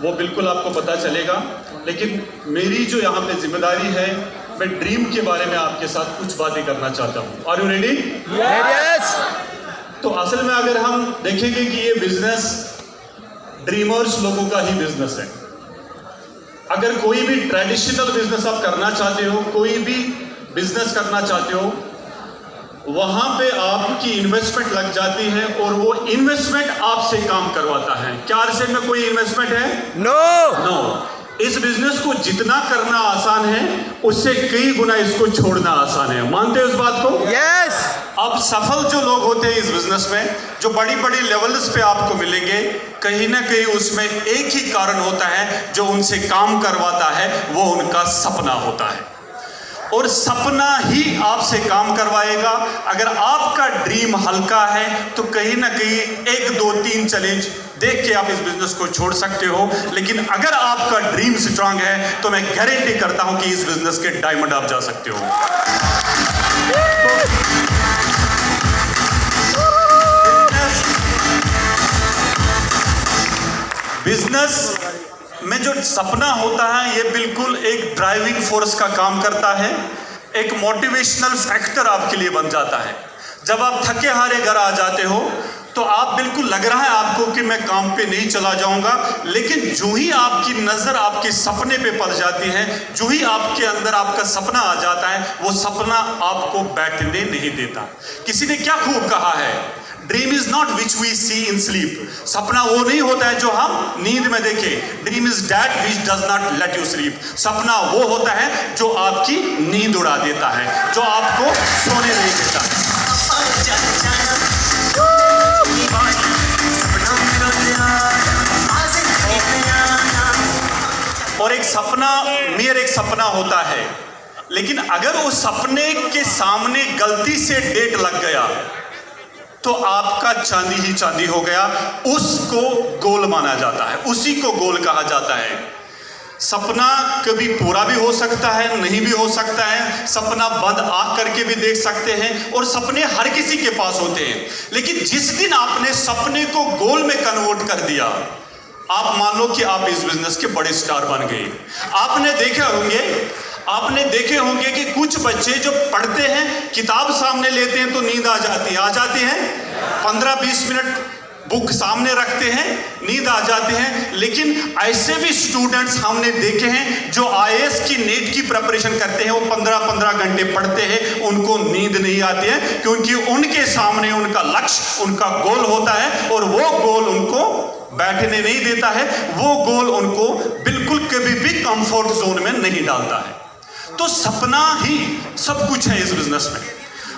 वो बिल्कुल आपको पता चलेगा। लेकिन मेरी जो यहाँ पे जिम्मेदारी है, मैं ड्रीम के बारे में आपके साथ कुछ बातें करना चाहता हूँ। Are you ready? यस। तो असल में अगर हम देखेंगे कि ये बिजनेस ड्रीमर्स लोगों का ही बिजनेस है। अगर कोई भी ट्रेडिशनल बिजनेस आप करना चाहते हो, कोई भी बिजनेस करना चाहते हो, वहां पे आपकी इन्वेस्टमेंट लग जाती है और वो इन्वेस्टमेंट आपसे काम करवाता है। क्या अर्से में कोई इन्वेस्टमेंट है? नो। इस बिजनेस को जितना करना आसान है, उससे कई गुना इसको छोड़ना आसान है। मानते हो इस बात को? यस। अब सफल जो लोग होते हैं इस बिजनेस में, जो बड़ी बड़ी लेवल्स पे आपको मिलेंगे, कहीं ना कहीं उसमें एक ही कारण होता है जो उनसे काम करवाता है, वो उनका सपना होता है। और सपना ही आपसे काम करवाएगा। अगर आपका ड्रीम हल्का है तो कहीं ना कहीं 1 2 3 चैलेंज देख के आप इस बिजनेस को छोड़ सकते हो। लेकिन अगर आपका ड्रीम स्ट्रांग है तो मैं गारंटी करता हूं कि इस बिजनेस के डायमंड आप जा सकते हो। बिजनेस में जो सपना होता है, ये बिल्कुल एक ड्राइविंग फोर्स का काम करता है, एक मोटिवेशनल फैक्टर आपके लिए बन जाता है। जब आप थके हारे घर आ जाते हो तो आप बिल्कुल लग रहा है आपको कि मैं काम पे नहीं चला जाऊंगा, लेकिन जो ही आपकी नजर आपके सपने पे पड़ जाती है, जो ही आपके अंदर आपका सपना आ जाता है, वो सपना आपको बैठने नहीं देता। किसी ने क्या खूब कहा है, dream is not which we see in sleep. सपना वो नहीं होता है जो हम नींद में देखें। Dream is that which does not let you sleep. सपना वो होता है जो आपकी नींद उड़ा देता है, जो आपको सोने नहीं देता है। और एक सपना मेरा एक सपना होता है, लेकिन अगर उस सपने के सामने गलती से डेट लग गया तो आपका चांदी ही चांदी हो गया। उसको गोल माना जाता है, उसी को गोल कहा जाता है। सपना कभी पूरा भी हो सकता है, नहीं भी हो सकता है। सपना बंद आंख करके भी देख सकते हैं, और सपने हर किसी के पास होते हैं। लेकिन जिस दिन आपने सपने को गोल में कन्वर्ट कर दिया, आप मान लो कि आप इस बिजनेस के बड़े स्टार बन गए। आपने देखे होंगे कि कुछ बच्चे जो पढ़ते हैं, किताब सामने लेते हैं तो नींद आ जाती है 15-20 मिनट बुक सामने रखते हैं, नींद आ जाते हैं। लेकिन ऐसे भी स्टूडेंट्स हमने देखे हैं जो आईएएस की नेट की प्रिपरेशन करते हैं, वो 15-15 घंटे पढ़ते हैं, उनको नींद नहीं आती है, क्योंकि उनके सामने उनका लक्ष्य, उनका गोल होता है, और वो गोल उनको बैठने नहीं देता है। वो गोल उनको बिल्कुल कभी भी कंफर्ट जोन में नहीं डालता है। तो सपना ही सब कुछ है इस बिजनेस में।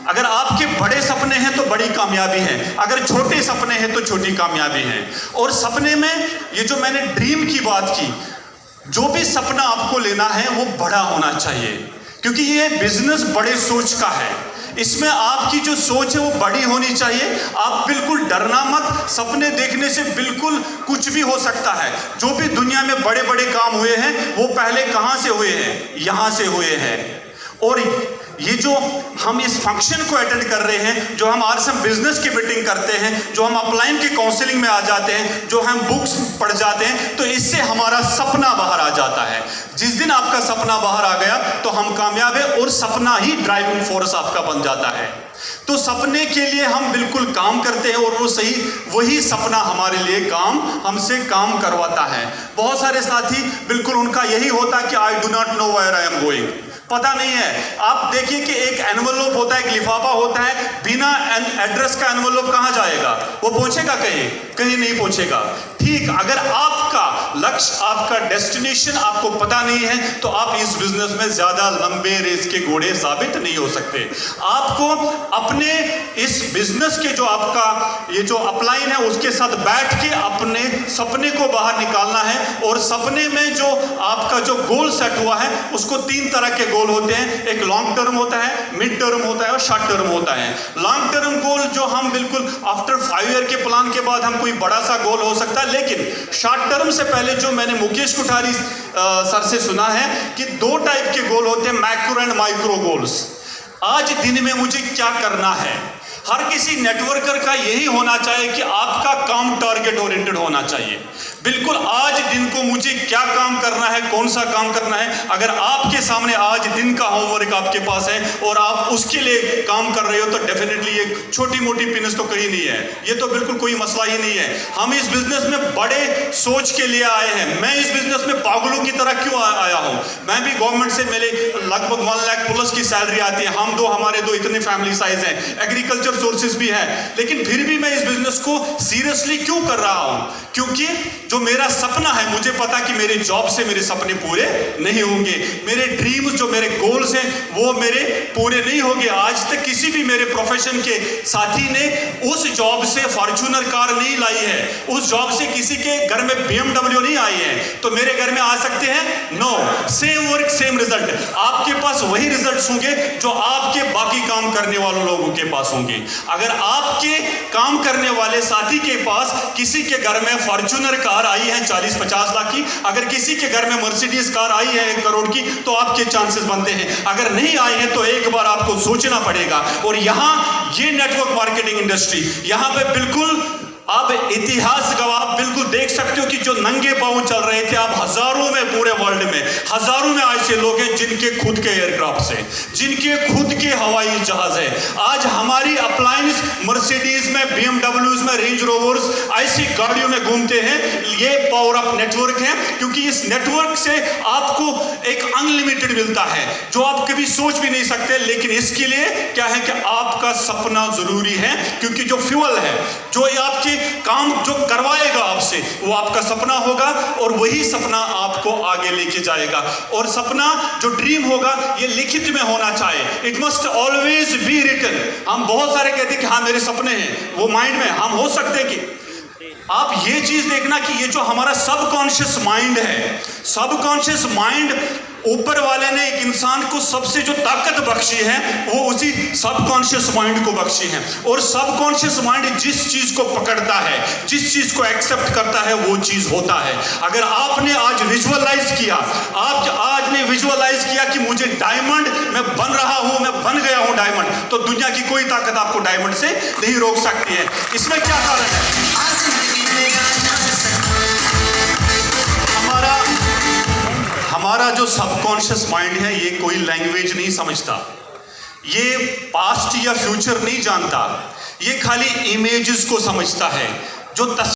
अगर आपके बड़े सपने हैं तो बड़ी कामयाबी है, अगर छोटे सपने हैं तो छोटी कामयाबी है। और सपने में ये जो मैंने ड्रीम की बात की, जो भी सपना आपको लेना है वो बड़ा होना चाहिए, क्योंकि ये बिजनेस बड़े सोच का है। इसमें आपकी जो सोच है वो बड़ी होनी चाहिए। आप बिल्कुल डरना मत, सपने देखने से बिल्कुल कुछ भी हो सकता है। जो भी दुनिया में बड़े बड़े काम हुए हैं वो पहले कहाँ से हुए हैं? यहाँ से हुए हैं। और ये जो हम इस फंक्शन को अटेंड कर रहे हैं, जो हम आरएसएम बिजनेस की मीटिंग करते हैं, जो हम अपलाइन की काउंसलिंग में आ जाते हैं, जो हम बुक्स पढ़ जाते हैं, तो इससे हमारा सपना बाहर आ जाता है। जिस दिन आपका सपना बाहर आ गया तो हम कामयाब है, और सपना ही ड्राइविंग फोर्स आपका बन जाता है। तो सपने के लिए हम बिल्कुल काम करते हैं, और वही सपना हमारे लिए हमसे काम करवाता है। बहुत सारे साथी बिल्कुल उनका यही होता है कि I do not know where I am going, पता नहीं है। आप देखिए कि एक एनवलप होता है, एक लिफाफा होता है, बिना एड्रेस का एनवलप कहां जाएगा? वो पहुंचेगा कहीं नहीं पहुंचेगा। ठीक, अगर आपका लक्ष्य, आपका डेस्टिनेशन आपको पता नहीं है तो आप इस बिजनेस में ज्यादा लंबे रेस के घोड़े साबित नहीं हो सकते। आपको अपने इस बिजनेस के जो आपका ये जो अपलाइन है उसके साथ बैठ के अपने सपने को बाहर निकालना है। और सपने में जो आपका जो गोल सेट हुआ है उसको 3 तरह के गोल होते हैं। एक लॉन्ग टर्म होता है, मिड टर्म होता है और शॉर्ट टर्म होता है। लॉन्ग टर्म गोल जो हम बिल्कुल आफ्टर 5 ईयर के प्लान के बाद हम कोई बड़ा सा गोल हो सकता है, लेकिन शॉर्ट टर्म से पहले जो मैंने मुकेश कोठारी सर से सुना है कि 2 टाइप के गोल होते हैं, मैक्रो एंड माइक्रो गोल्स। आज दिन में मुझे क्या करना है, हर किसी नेटवर्कर का यही होना चाहिए कि आपका काम टारगेट ओरिएंटेड होना चाहिए। बिल्कुल आज दिन को मुझे क्या काम करना है, कौन सा काम करना है, अगर आपके सामने आज दिन का होमवर्क आपके पास है और आप उसके लिए काम कर रहे हो तो डेफिनेटली ये छोटी मोटी पिनस तो कहीं नहीं है, ये तो बिल्कुल कोई मसला ही नहीं है। हम इस बिजनेस में बड़े सोच के लिए आए हैं। मैं इस बिजनेस में पागलों की तरह क्यों आया हूं? मैं भी गवर्नमेंट से मेरे लगभग 1 लाख प्लस की सैलरी आती है, हमारे दो इतने फैमिली साइज हैं, एग्रीकल्चर सोर्सेज भी है, लेकिन फिर भी मैं इस बिजनेस को सीरियसली क्यों कर रहा हूं? क्योंकि जो मेरा सपना है, मुझे पता कि मेरे जॉब से मेरे सपने पूरे नहीं होंगे, मेरे ड्रीम्स जो मेरे गोल्स हैं वो मेरे पूरे नहीं होंगे। आज तक किसी भी मेरे प्रोफेशन के साथी ने उस जॉब से फॉर्च्यूनर कार नहीं लाई है, उस जॉब से किसी के घर में BMW नहीं आई है, तो मेरे घर में आ सकते हैं? No. Same work same result, आपके पास वही रिजल्ट्स होंगे जो आपके बाकी काम करने वालों लोगों के पास होंगे। अगर आपके काम करने वाले साथी के पास किसी के घर में फॉर्च्यूनर कार आई है 40-50 लाख की, अगर किसी के घर में मर्सिडीज कार आई है 1 करोड़ की, तो आपके चांसेस बनते हैं। अगर नहीं आई है तो एक बार आपको सोचना पड़ेगा। और यहां ये नेटवर्क मार्केटिंग इंडस्ट्री, यहां पे बिल्कुल आप इतिहास गवाह बिल्कुल देख सकते हो कि जो नंगे पांव चल रहे थे, आप हजारों में, पूरे वर्ल्ड में हजारों में ऐसे लोग हैं जिनके खुद के एयरक्राफ्ट है, जिनके खुद के हवाई जहाज है। आज हमारी अप्लायंस मर्सिडीज में, BMWs में, रेंज रोवर्स ऐसी गाड़ियों में घूमते हैं। ये पावर ऑफ नेटवर्क है, क्योंकि इस नेटवर्क से आपको एक अनलिमिटेड मिलता है जो आप कभी सोच भी नहीं सकते। लेकिन इसके लिए क्या है कि आपका सपना जरूरी है, क्योंकि जो फ्यूल है, जो आपके काम जो करवाएगा आपसे, वो आपका सपना होगा और वही सपना आपको आगे लेके जाएगा। और सपना जो ड्रीम होगा ये लिखित में होना चाहिए, it must always be written. हम बहुत सारे कहते हैं कि हाँ मेरे सपने हैं, वो माइंड में हम हो सकते हैं कि आप ये चीज देखना कि ये जो हमारा सबकॉन्शियस माइंड है, सबकॉन्शियस माइंड ऊपर वाले ने एक इंसान को सबसे जो ताकत बख्शी है वो उसी सबकॉन्शियस माइंड को बख्शी है। और सबकॉन्शियस माइंड जिस चीज को पकड़ता है, जिस चीज को एक्सेप्ट करता है, वो चीज होता है। अगर आपने आज विजुअलाइज किया, आप आज ने विजुअलाइज किया कि मुझे डायमंड, मैं बन रहा हूं, मैं बन गया हूं डायमंड, तो दुनिया की कोई ताकत आपको डायमंड से नहीं रोक सकती है। इसमें क्या कारण है? हमारा जो सबकॉन्शियस माइंड है ये कोई लैंग्वेज नहीं समझता, ये पास्ट या फ्यूचर नहीं जानता, ये खाली इमेजेस को समझता है। जो